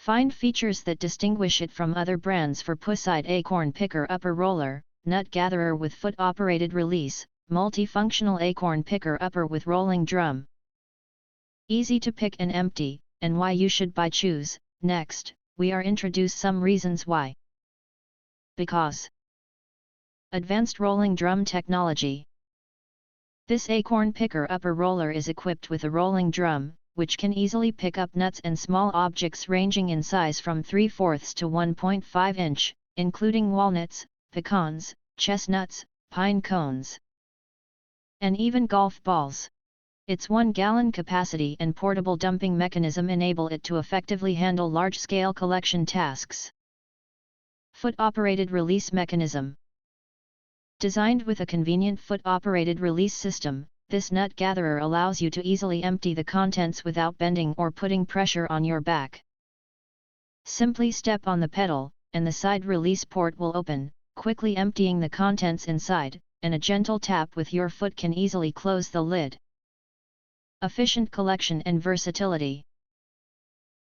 Find features that distinguish it from other brands for POOSIDE Acorn Picker Upper Roller, Nut Gatherer with Foot-Operated Release, Multifunctional Acorn Picker Upper with Rolling Drum. Easy to pick and empty, and why you should buy choose. Next, we are introduce some reasons why. Because advanced rolling drum technology. This acorn picker upper roller is equipped with a rolling drum, which can easily pick up nuts and small objects ranging in size from 3/4 to 1.5 inch, including walnuts, pecans, chestnuts, pine cones, and even golf balls. Its 1-gallon capacity and portable dumping mechanism enable it to effectively handle large-scale collection tasks. Foot-operated release mechanism. Designed with a convenient foot-operated release system, this nut gatherer allows you to easily empty the contents without bending or putting pressure on your back. Simply step on the pedal, and the side release port will open, quickly emptying the contents inside, and a gentle tap with your foot can easily close the lid. Efficient collection and versatility.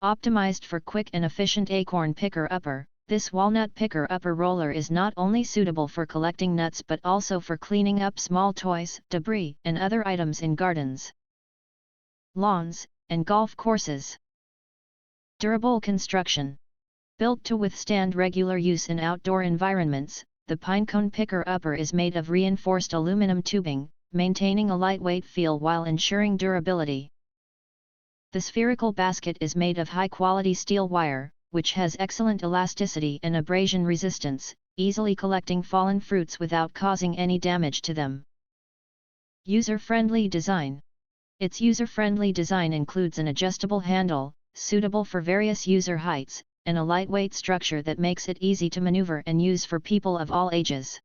Optimized for quick and efficient acorn picker upper, this walnut picker upper roller is not only suitable for collecting nuts but also for cleaning up small toys, debris, and other items in gardens, lawns, and golf courses. Durable construction. Built to withstand regular use in outdoor environments, the pinecone picker upper is made of reinforced aluminum tubing, maintaining a lightweight feel while ensuring durability. The spherical basket is made of high-quality steel wire, which has excellent elasticity and abrasion resistance, easily collecting fallen fruits without causing any damage to them. User-friendly design. Its user-friendly design includes an adjustable handle, suitable for various user heights, and a lightweight structure that makes it easy to maneuver and use for people of all ages.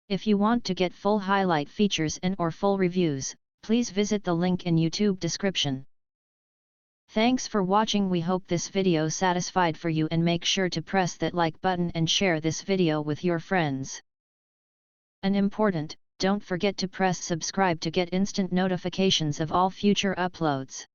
If you want to get full highlight features and/or full reviews, please visit the link in YouTube description. Thanks for watching. We hope this video satisfied for you, and make sure to press that like button and share this video with your friends. And important, don't forget to press subscribe to get instant notifications of all future uploads.